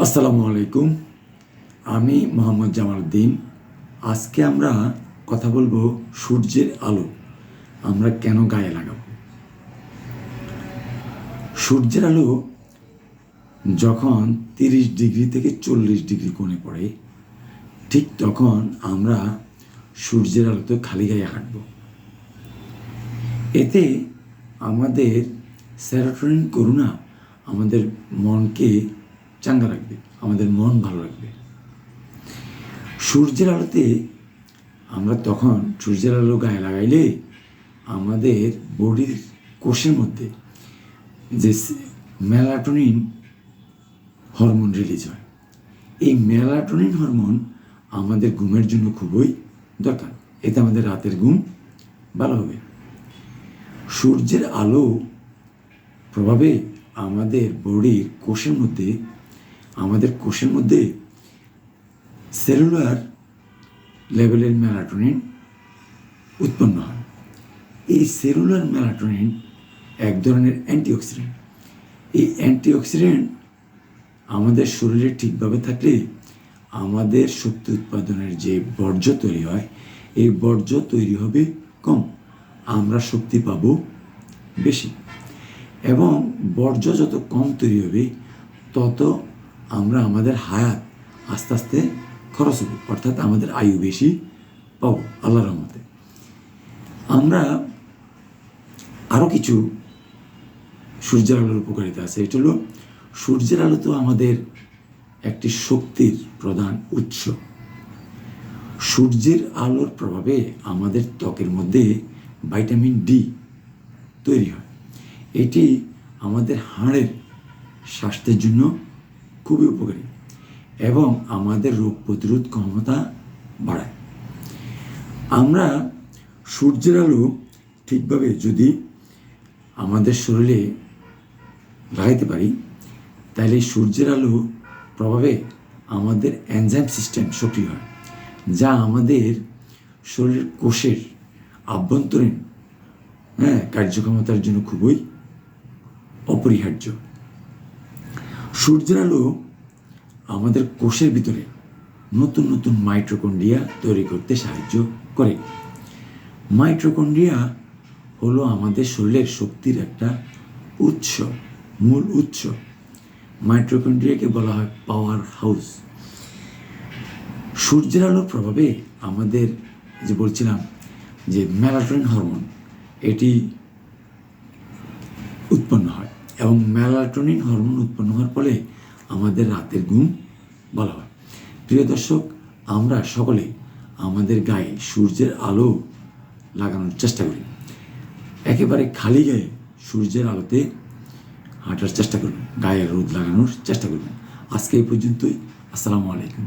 আসসালামু আলাইকুম। আমি মোহাম্মদ জামালউদ্দিন। আজকে আমরা কথা বলবো সূর্যের আলো আমরা কেন গায়ে লাগাবো। সূর্যের আলো যখন 30 ডিগ্রি থেকে 40 ডিগ্রি কোণে পড়ে, ঠিক তখন আমরা সূর্যের আলোতে খালি গায়ে হাঁটব। এতে আমাদের সেরোটোনিন করুণা আমাদের মনকে চাঙ্গা রাখবে, আমাদের মন ভালো রাখবে। সূর্যের আলোতে আমরা তখন সূর্যের আলো গায়ে লাগাইলে আমাদের বডির কোষের মধ্যে যে মেলাটোনিন হরমোন রিলিজ হয়, এই মেলাটোনিন হরমোন আমাদের ঘুমের জন্য খুবই দরকার। এতে আমাদের রাতের ঘুম ভালো হবে। সূর্যের আলো প্রভাবে আমাদের বডির কোষের মধ্যে সেলুলার লেভেলের মেলাটোনিন উৎপন্ন হয়। এই সেলুলার মেলাটোনিন এক ধরনের অ্যান্টিঅক্সিডেন্ট। এই অ্যান্টিঅক্সিডেন্ট আমাদের শরীরে ঠিকভাবে থাকলে আমাদের শক্তি উৎপাদনের যে বর্জ্য তৈরি হয়, এই বর্জ্য তৈরি হবে কম, আমরা শক্তি পাবো বেশি। এবং বর্জ্য যত কম তৈরি হবে তত আমরা আমাদের হায়াত আস্তে আস্তে খরচ হবে, অর্থাৎ আমাদের আয়ু বেশি পাবো আল্লাহর রহমতে। আমরা আরও কিছু সূর্যের আলোর উপকারিতা আছে। এটা হলো সূর্যের আলো তো আমাদের একটি শক্তির প্রধান উৎস। সূর্যের আলোর প্রভাবে আমাদের ত্বকের মধ্যে ভিটামিন ডি তৈরি হয়। এটি আমাদের হাড়ের স্বাস্থ্যের জন্য খুবই উপকারী এবং আমাদের রোগ প্রতিরোধ ক্ষমতা বাড়ায়। আমরা সূর্যের আলো ঠিকভাবে যদি আমাদের শরীরে লাগাইতে পারি, তাহলে সূর্যের আলো প্রভাবে আমাদের এনজাইম সিস্টেম সক্রিয় হয়, যা আমাদের শরীরের কোষের আভ্যন্তরীণ কার্যক্ষমতার জন্য খুবই অপরিহার্য। সূর্যের আলো আমাদের কোষের ভিতরে নতুন নতুন মাইটোকন্ড্রিয়া তৈরি করতে সাহায্য করে। মাইটোকন্ড্রিয়া হলো আমাদের শরীরের শক্তির একটা মূল উৎস। মাইটোকন্ড্রিয়াকে বলা হয় পাওয়ার হাউস। সূর্যের আলোর প্রভাবে আমাদের যে বলছিলাম যে মেলাটোনিন হরমোন, এটি উৎপন্ন হয় এবং মেলাটোনিন হরমোন উৎপন্ন হওয়ার ফলে আমাদের রাতের ঘুম ভালো হয়। প্রিয় দর্শক, আমরা সকলে আমাদের গায়ে সূর্যের আলো লাগানোর চেষ্টা করি। একেবারে খালি গায়ে সূর্যের আলোতে হাঁটার চেষ্টা করবেন, গায়ে রোদ লাগানোর চেষ্টা করবেন। আজকে এই পর্যন্তই। আসসালামু আলাইকুম।